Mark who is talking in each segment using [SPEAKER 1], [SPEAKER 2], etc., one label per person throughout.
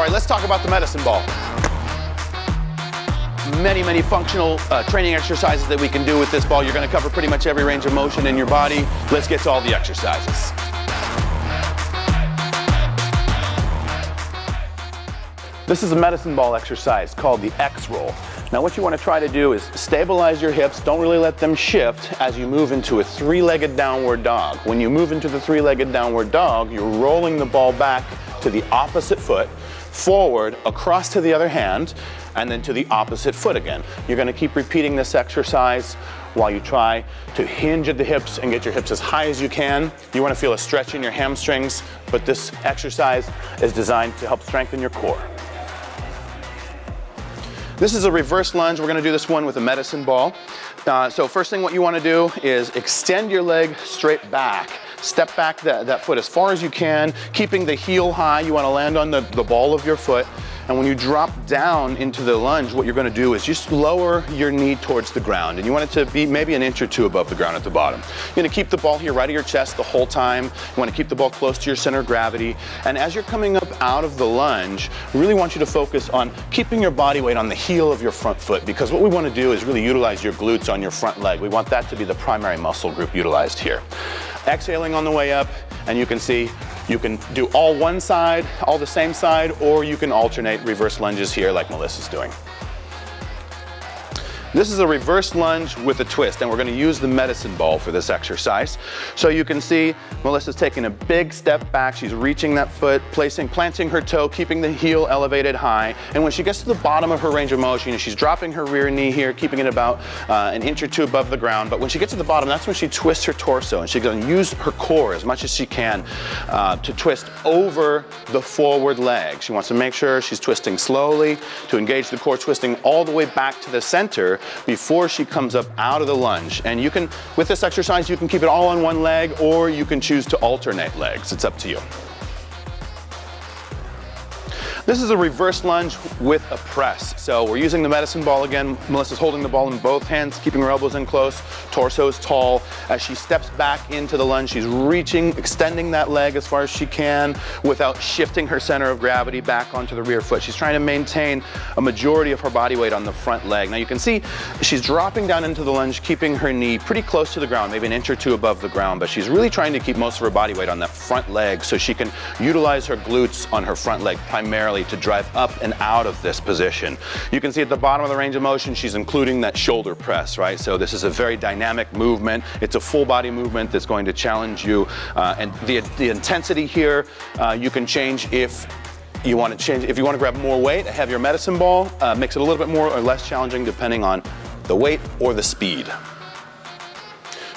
[SPEAKER 1] right, let's talk about the medicine ball. Many functional training exercises that we can do with this ball. You're going to cover pretty much every range of motion in your body. Let's get to all the exercises. This is a medicine ball exercise called the X roll. Now what you want to try to do is stabilize your hips. Don't really let them shift as you move into a three-legged downward dog. When you move into the three-legged downward dog, you're rolling the ball back to the opposite foot, forward, across to the other hand, and then to the opposite foot again. You're going to keep repeating this exercise while you try to hinge at the hips and get your hips as high as you can. You want to feel a stretch in your hamstrings, but this exercise is designed to help strengthen your core. This is a reverse lunge. We're going to do this one with a medicine ball. So first thing what you want to do is extend your leg straight back. Step back that foot as far as you can, keeping the heel high. You want to land on the ball of your foot. And when you drop down into the lunge, what you're going to do is just lower your knee towards the ground. And you want it to be maybe an inch or two above the ground at the bottom. You're going to keep the ball here right at your chest the whole time. You want to keep the ball close to your center of gravity. And as you're coming up out of the lunge, we really want you to focus on keeping your body weight on the heel of your front foot, because what we want to do is really utilize your glutes on your front leg. We want that to be the primary muscle group utilized here. Exhaling on the way up, and you can see you can do all one side, all the same side, or you can alternate reverse lunges here like Melissa's doing. This is a reverse lunge with a twist, and we're going to use the medicine ball for this exercise. So you can see Melissa's taking a big step back. She's reaching that foot, planting her toe, keeping the heel elevated high. And when she gets to the bottom of her range of motion, she's dropping her rear knee here, keeping it about an inch or two above the ground. But when she gets to the bottom, that's when she twists her torso, and she's going to use her core as much as she can to twist over the forward leg. She wants to make sure she's twisting slowly to engage the core, twisting all the way back to the center before she comes up out of the lunge. And you can, with this exercise, you can keep it all on one leg, or you can choose to alternate legs. It's up to you. This is a reverse lunge with a press. So we're using the medicine ball again. Melissa's holding the ball in both hands, keeping her elbows in close, torso is tall. As she steps back into the lunge, she's reaching, extending that leg as far as she can without shifting her center of gravity back onto the rear foot. She's trying to maintain a majority of her body weight on the front leg. Now you can see she's dropping down into the lunge, keeping her knee pretty close to the ground, maybe an inch or two above the ground, but she's really trying to keep most of her body weight on that front leg so she can utilize her glutes on her front leg primarily to drive up and out of this position. You can see at the bottom of the range of motion, she's including that shoulder press, right? So this is a very dynamic movement. It's a full body movement that's going to challenge you. And the intensity here, you can change if you want to change. If you want to grab more weight, have your medicine ball, makes it a little bit more or less challenging depending on the weight or the speed.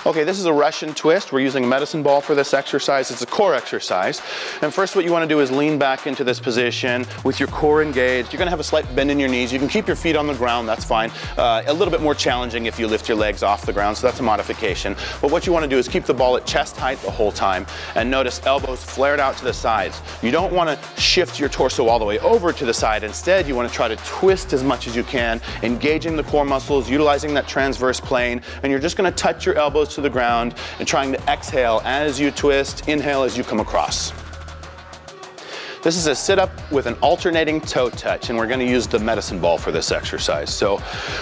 [SPEAKER 1] Okay, this is a Russian twist. We're using a medicine ball for this exercise. It's a core exercise. And first what you want to do is lean back into this position with your core engaged. You're going to have a slight bend in your knees. You can keep your feet on the ground, that's fine. A little bit more challenging if you lift your legs off the ground, so that's a modification. But what you want to do is keep the ball at chest height the whole time, and notice elbows flared out to the sides. You don't want to shift your torso all the way over to the side. Instead, you want to try to twist as much as you can, engaging the core muscles, utilizing that transverse plane, and you're just going to touch your elbows to the ground and trying to exhale as you twist, inhale as you come across. This is a sit-up with an alternating toe touch, and we're going to use the medicine ball for this exercise. So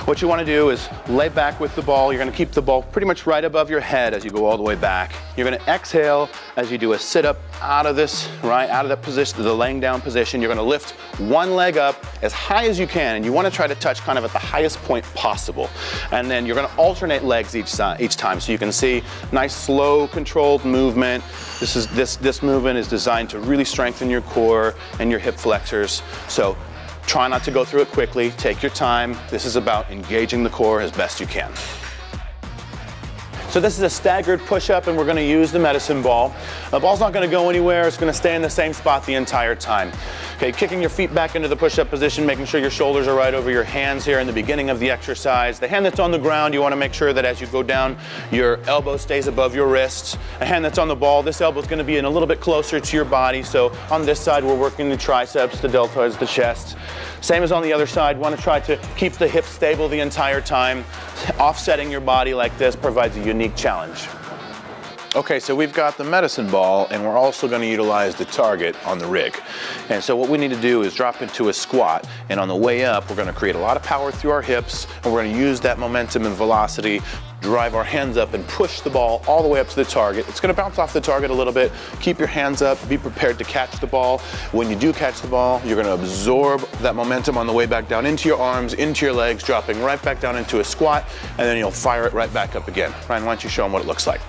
[SPEAKER 1] what you want to do is lay back with the ball. You're going to keep the ball pretty much right above your head as you go all the way back. You're going to exhale as you do a sit-up out of this, right, out of that position, the laying down position. You're going to lift one leg up as high as you can, and you want to try to touch kind of at the highest point possible. And then you're going to alternate legs each time, so you can see nice, slow, controlled movement. This movement is designed to really strengthen your core and your hip flexors. So try not to go through it quickly. Take your time. This is about engaging the core as best you can. So this is a staggered push-up, and we're going to use the medicine ball. The ball's not going to go anywhere. It's going to stay in the same spot the entire time. Okay, kicking your feet back into the push-up position, making sure your shoulders are right over your hands here in the beginning of the exercise. The hand that's on the ground, you want to make sure that as you go down, your elbow stays above your wrists. A hand that's on the ball, this elbow is going to be in a little bit closer to your body. So on this side, we're working the triceps, the deltoids, the chest. Same as on the other side, want to try to keep the hips stable the entire time. Offsetting your body like this provides a unique challenge.
[SPEAKER 2] Okay, so we've got the medicine ball, and we're also going to utilize the target on the rig. And so what we need to do is drop into a squat, and on the way up, we're going to create a lot of power through our hips, and we're going to use that momentum and velocity, drive our hands up and push the ball all the way up to the target. It's going to bounce off the target a little bit. Keep your hands up, be prepared to catch the ball. When you do catch the ball, you're going to absorb that momentum on the way back down into your arms, into your legs, dropping right back down into a squat, and then you'll fire it right back up again. Ryan, why don't you show them what it looks like?